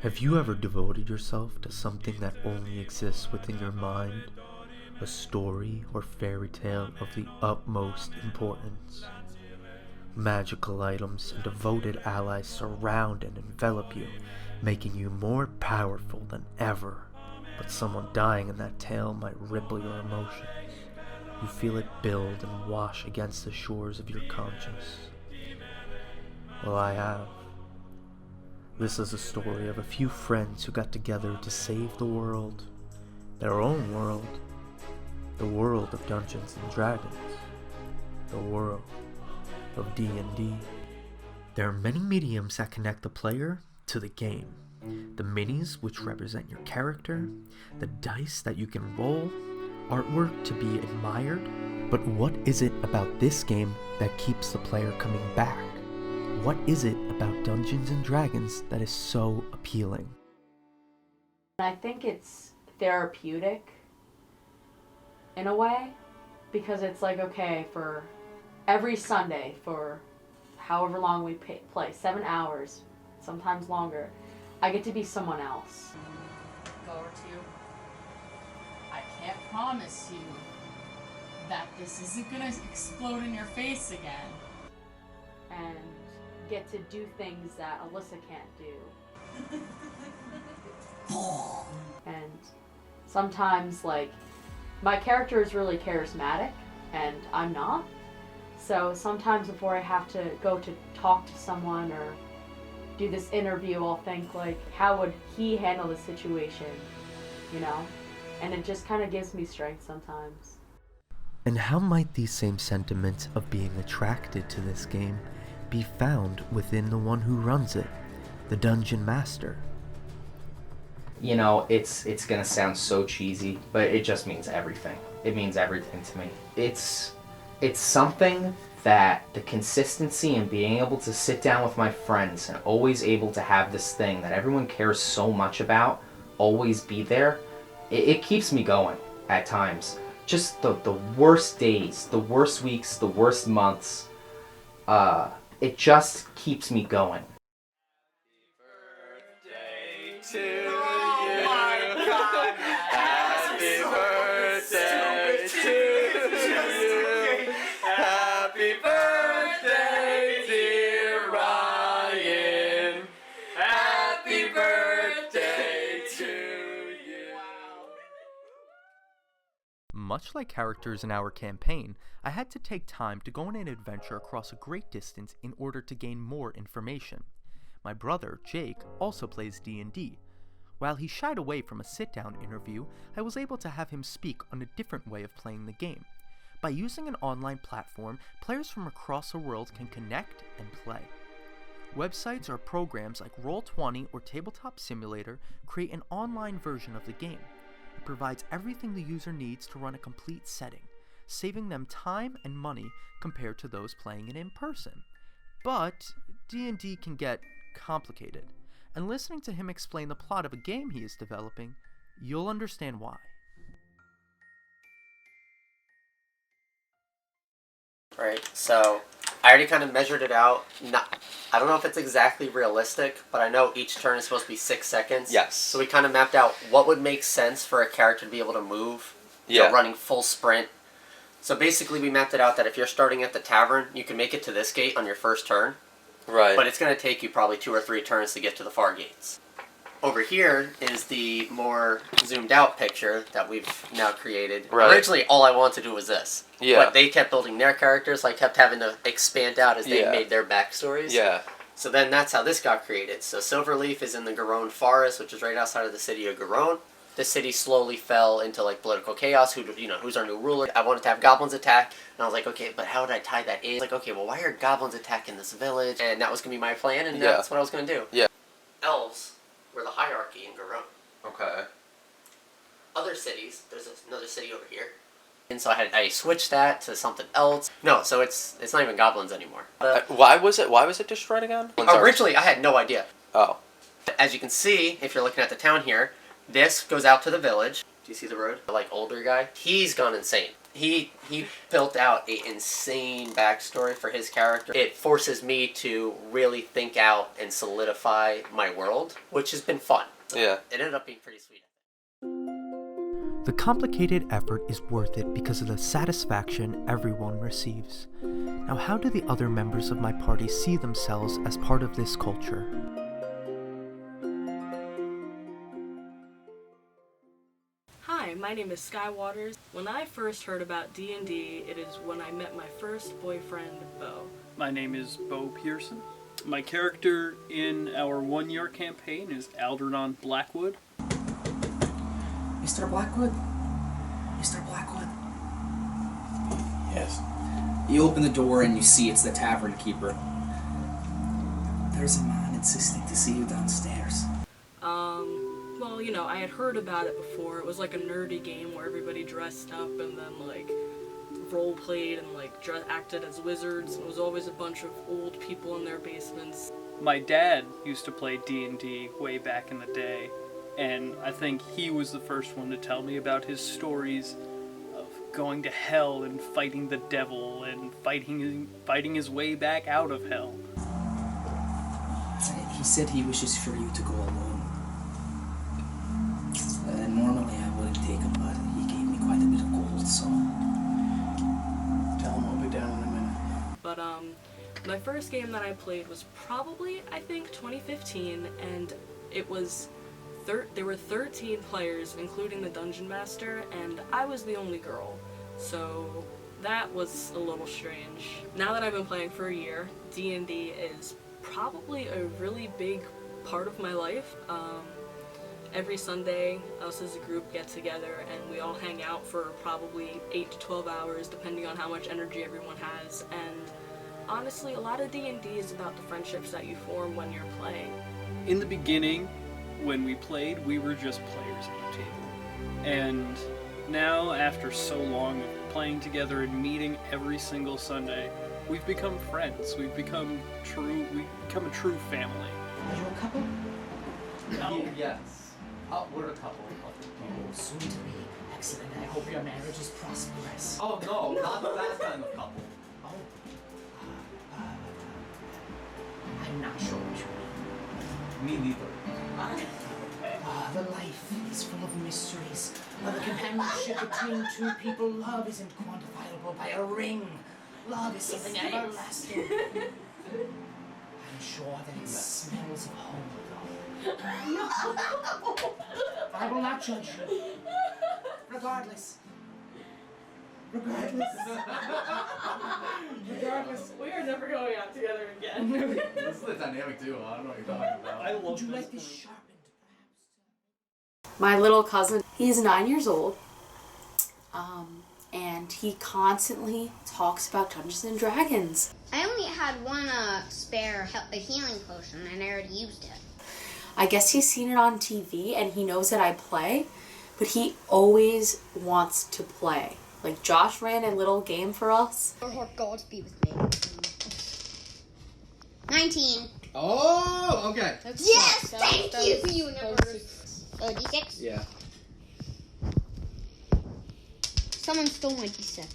Have you ever devoted yourself to something that only exists within your mind? A story or fairy tale of the utmost importance. Magical items and devoted allies surround and envelop you, making you more powerful than ever. But someone dying in that tale might ripple your emotions. You feel it build and wash against the shores of your conscience. Well, I have. This is a story of a few friends who got together to save the world. Their own world. The world of Dungeons and Dragons. The world of D&D. There are many mediums that connect the player to the game. The minis, which represent your character, the dice that you can roll, artwork to be admired. But what is it about this game that keeps the player coming back? What is it about Dungeons and Dragons that is so appealing? I think it's therapeutic in a way, because it's like, okay, for every Sunday, for however long we play, 7 hours, sometimes longer, I get to be someone else. Go over to you. I can't promise you that this isn't gonna explode in your face again. And get to do things that Alyssa can't do. And sometimes, like, my character is really charismatic, and I'm not. So sometimes before I have to go to talk to someone or do this interview, I'll think, like, how would he handle the situation, you know? And it just kind of gives me strength sometimes. And how might these same sentiments of being attracted to this game be found within the one who runs it, the Dungeon Master? You know, it's gonna sound so cheesy, but it just means everything. It means everything to me. It's something that the consistency and being able to sit down with my friends and always able to have this thing that everyone cares so much about, always be there, it keeps me going at times. Just the worst days, the worst weeks, the worst months, it just keeps me going. Happy birthday to you. My God. Happy birthday to you. Happy birthday, dear Ryan. Happy birthday to you. Much like characters in our campaign, I had to take time to go on an adventure across a great distance in order to gain more information. My brother, Jake, also plays D&D. While he shied away from a sit-down interview, I was able to have him speak on a different way of playing the game. By using an online platform, players from across the world can connect and play. Websites or programs like Roll20 or Tabletop Simulator create an online version of the game. It provides everything the user needs to run a complete setting, saving them time and money compared to those playing it in person. But D&D can get complicated, and listening to him explain the plot of a game he is developing, you'll understand why. Right, so I already kind of measured it out. I don't know if it's exactly realistic, but I know each turn is supposed to be 6 seconds. Yes. So we kind of mapped out what would make sense for a character to be able to move, running full sprint. So basically we mapped it out that if you're starting at the tavern, you can make it to this gate on your first turn. Right. But it's going to take you probably 2 or 3 turns to get to the far gates. Over here is the more zoomed out picture that we've now created. Right. Originally, all I wanted to do was this. Yeah. But they kept building their characters, so I kept having to expand out as they made their backstories. Yeah. So then that's how this got created. So Silverleaf is in the Garone Forest, which is right outside of the city of Garone. The city slowly fell into like political chaos. Who's our new ruler? I wanted to have goblins attack, and I was like, okay, but how would I tie that in? Like, okay, well, why are goblins attacking this village? And that was gonna be my plan, and that's what I was gonna do. Yeah. Elves were the hierarchy in Garone. Okay. Other cities, there's another city over here, and so I switched that to something else. No, so it's not even goblins anymore. Why was it destroyed again? Originally, I had no idea. Oh. As you can see, if you're looking at the town here, this goes out to the village. Do you see the road? The, like, older guy. He's gone insane. He built out an insane backstory for his character. It forces me to really think out and solidify my world, which has been fun. Yeah. It ended up being pretty sweet. The complicated effort is worth it because of the satisfaction everyone receives. Now, how do the other members of my party see themselves as part of this culture? Hi, my name is Sky Waters. When I first heard about D&D, it is when I met my first boyfriend, Bo. My name is Bo Pearson. My character in our 1-year campaign is Algernon Blackwood. Mr. Blackwood? Mr. Blackwood? Yes. You open the door and you see it's the tavern keeper. There's a man insisting to see you downstairs. Well, you know, I had heard about it before. It was like a nerdy game where everybody dressed up and then, like, role-played and, like, acted as wizards. It was always a bunch of old people in their basements. My dad used to play D&D way back in the day, and I think he was the first one to tell me about his stories of going to hell and fighting the devil and fighting his way back out of hell. He said he wishes for you to go alone. Normally I wouldn't take him, but he gave me quite a bit of gold, so... Tell him I'll be down in a minute. But, my first game that I played was probably, I think, 2015, and it was... there were 13 players, including the Dungeon Master, and I was the only girl. So that was a little strange. Now that I've been playing for a year, D&D is probably a really big part of my life. Every Sunday, us as a group get together and we all hang out for probably 8 to 12 hours, depending on how much energy everyone has. And honestly, a lot of D&D is about the friendships that you form when you're playing. In the beginning, when we played, we were just players at the table. And now, after so long of playing together and meeting every single Sunday, we've become friends. We've become a true family. Are you a couple? No. Yes. We're a couple. Oh, soon to be. Excellent. I hope your marriage is prosperous. Oh no, not that kind of couple. Oh. I'm not sure which one. Me neither. The life is full of mysteries. The companionship between two people. Love isn't quantifiable by a ring. Love is something everlasting. I'm sure that it smells of home, though. No. I will not judge you. Regardless. Regardless. We are never going out together again. This is the dynamic too. I don't know what you're talking about. I love Would you this. like this sharpened, perhaps? My little cousin, he's 9 years old, and he constantly talks about Dungeons and Dragons. I only had one spare healing potion, and I already used it. I guess he's seen it on TV and he knows that I play, but he always wants to play. Like, Josh ran a little game for us. Oh, God be with me. 19. Oh, okay. Yes, thank you for universe. D6? Yeah. Someone stole my D6.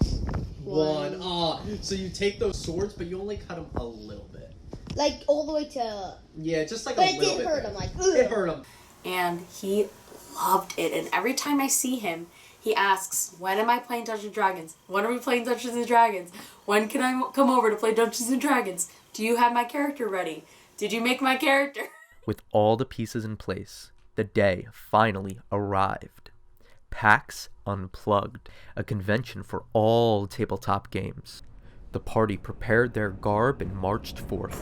One. Oh, so you take those swords, but you only cut them a little bit. Like, all the way to... Yeah, just like But a it little did bit. hurt him, like, ugh. It hurt him. And he loved it. And every time I see him, he asks, when am I playing Dungeons and Dragons? When are we playing Dungeons and Dragons? When can I come over to play Dungeons and Dragons? Do you have my character ready? Did you make my character? With all the pieces in place, the day finally arrived. PAX Unplugged, a convention for all tabletop games. The party prepared their garb and marched forth.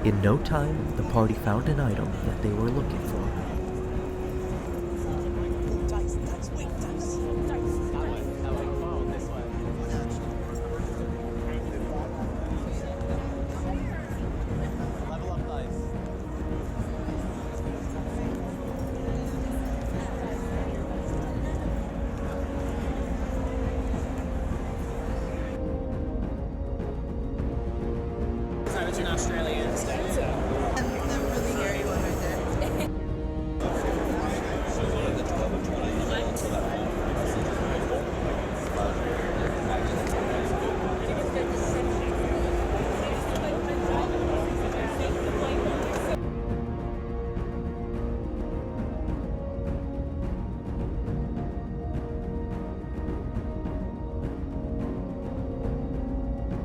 In no time, the party found an item that they were looking for.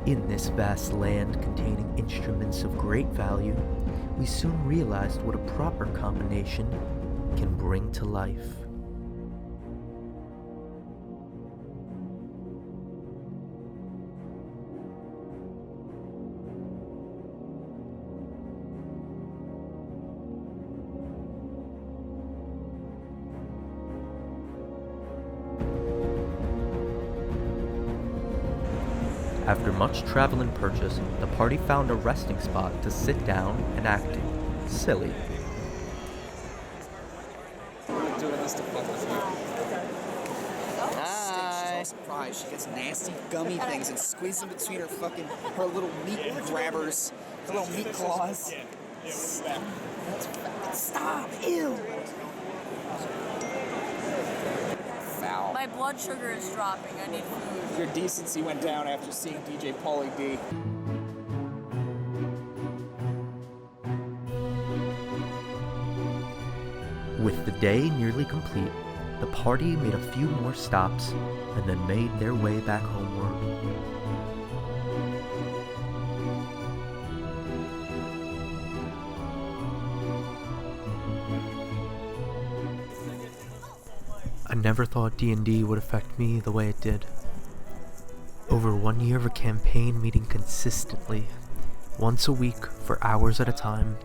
In this vast land containing instruments of great value, we soon realized what a proper combination can bring to life. After much travel and purchase, the party found a resting spot to sit down and act silly. We're doing this to fuck with you. Hi. She's all surprised. She gets nasty gummy things and squeezes them between her little meat grabbers, her little meat claws. Stop! Ew! Foul. My blood sugar is dropping. I need food. Your decency went down after seeing DJ Pauly D. With the day nearly complete, the party made a few more stops and then made their way back homeward. I never thought D&D would affect me the way it did. Over 1 year of a campaign meeting consistently, once a week for hours at a time,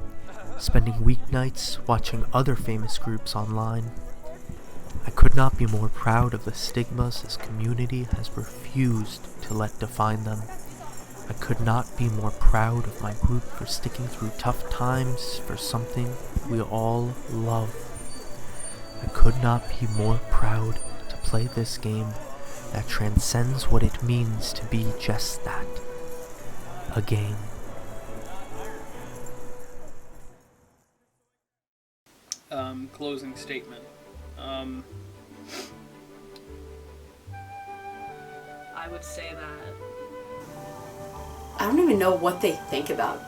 spending weeknights watching other famous groups online, I could not be more proud of the stigmas this community has refused to let define them. I could not be more proud of my group for sticking through tough times for something we all love. I could not be more proud to play this game that transcends what it means to be just that, a game. Closing statement. I would say that I don't even know what they think about.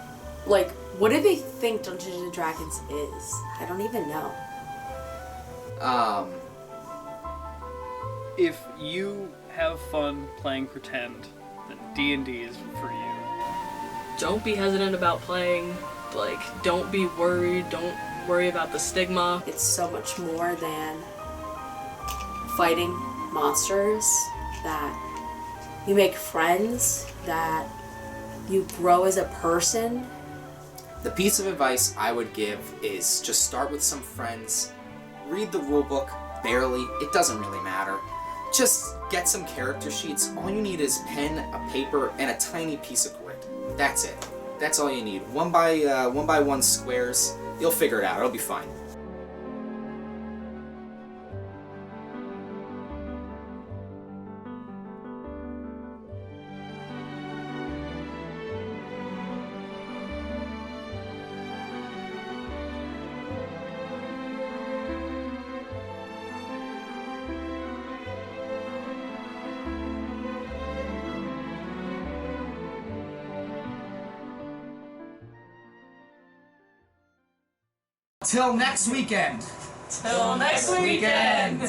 Like, what do they think Dungeons and Dragons is? I don't even know. if you have fun playing pretend, then D&D is for you. Don't be hesitant about playing. Like, don't be worried. Don't worry about the stigma. It's so much more than fighting monsters, that you make friends, that you grow as a person. The piece of advice I would give is just start with some friends, read the rulebook, barely, it doesn't really matter. Just get some character sheets. All you need is pen, a paper, and a tiny piece of grit. That's it. That's all you need. One by one squares. You'll figure it out. It'll be fine. Till next weekend. Till next weekend.